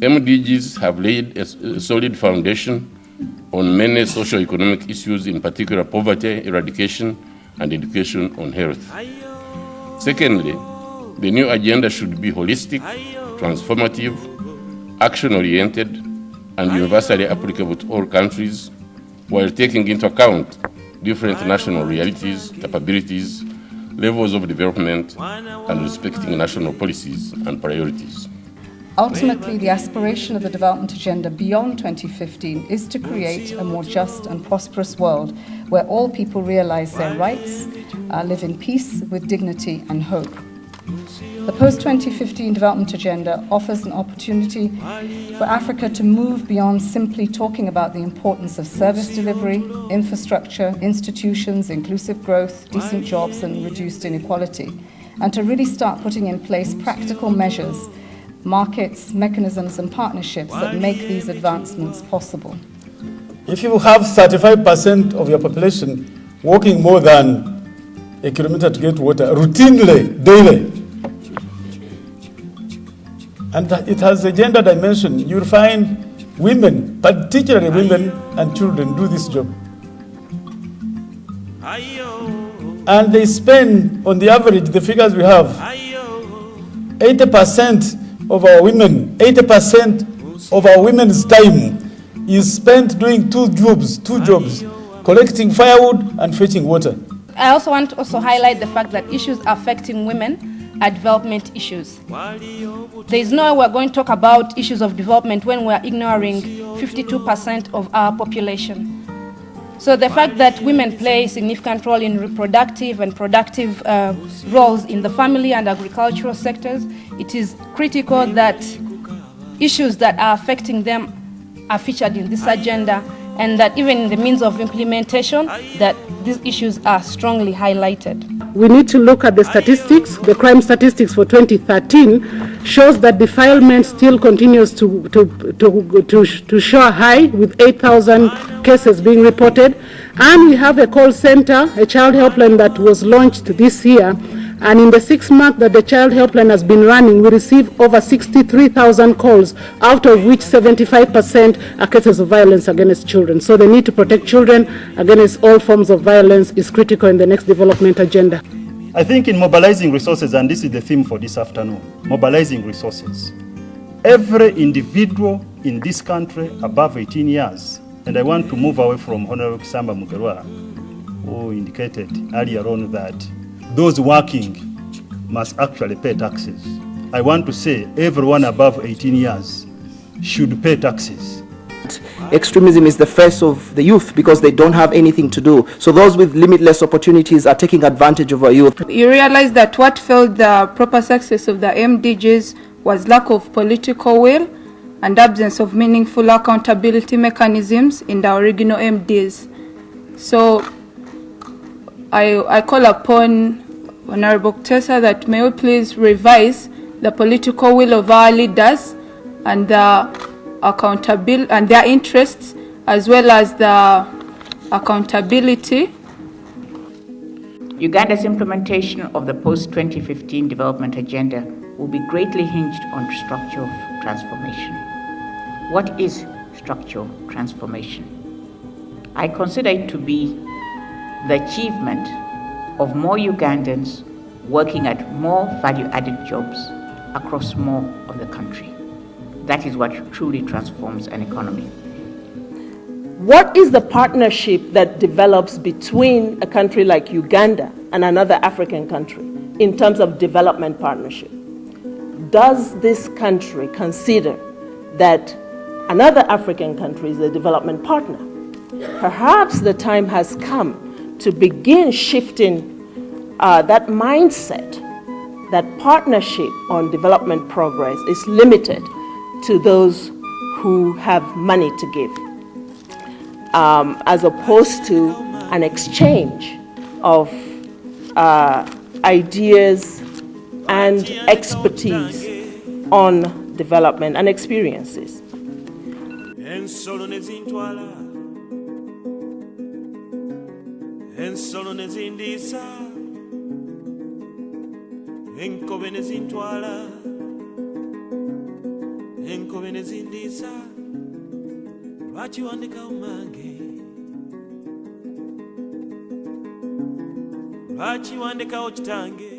MDGs have laid a solid foundation on many socio-economic issues, in particular poverty eradication and education on health. Secondly, the new agenda should be holistic, transformative, action-oriented, and universally applicable to all countries, while taking into account different national realities, capabilities, levels of development, and respecting national policies and priorities. Ultimately, the aspiration of the development agenda beyond 2015 is to create a more just and prosperous world where all people realize their rights, live in peace with dignity and hope. The post-2015 development agenda offers an opportunity for Africa to move beyond simply talking about the importance of service delivery, infrastructure, institutions, inclusive growth, decent jobs, and reduced inequality, and to really start putting in place practical measures, markets, mechanisms, and partnerships that make these advancements possible. If you have 35% of your population walking more than a kilometer to get water routinely, daily, and it has a gender dimension, you'll find women, particularly women and children, do this job. And they spend, on the average, the figures we have, 80% of our women, 80% of our women's time is spent doing two jobs, collecting firewood and fetching water. I also want to highlight the fact that issues affecting women are development issues. There is no way we're going to talk about issues of development when we're ignoring 52% of our population. So the fact that women play a significant role in reproductive and productive roles in the family and agricultural sectors, it is critical that issues that are affecting them are featured in this agenda, and that even in the means of implementation, that these issues are strongly highlighted. We need to look at the statistics. The crime statistics for 2013 shows that defilement still continues to show high, with 8,000 cases being reported. And we have a call center, a child helpline that was launched this year. And in the 6 months that the child helpline has been running, we receive over 63,000 calls, out of which 75% are cases of violence against children. So the need to protect children against all forms of violence is critical in the next development agenda. I think in mobilizing resources, and this is the theme for this afternoon, mobilizing resources. Every individual in this country above 18 years, and I want to move away from Honorable Kisamba Mugerwa, who indicated earlier on that those working must actually pay taxes. I want to say everyone above 18 years should pay taxes. Extremism is the face of the youth because they don't have anything to do. So those with limitless opportunities are taking advantage of our youth. You realize that what failed the proper success of the MDGs was lack of political will and absence of meaningful accountability mechanisms in the original MDs. So I call upon Honorable Kutesa that may we please revise the political will of our leaders and the accountability and their interests, as well as the accountability. Uganda's implementation of the post-2015 development agenda will be greatly hinged on structural transformation. What is structural transformation? I consider it to be the achievement of more Ugandans working at more value-added jobs across more of the country. That is what truly transforms an economy. What is the partnership that develops between a country like Uganda and another African country in terms of development partnership? Does this country consider that another African country is a development partner? Perhaps the time has come to begin shifting that mindset, that partnership on development progress is limited to those who have money to give, as opposed to an exchange of ideas and expertise on development and experiences. Ensolo nezindisa enkobe nezintwala enkobe nezindisa lwaki wandika umange lwaki wandikawo kitange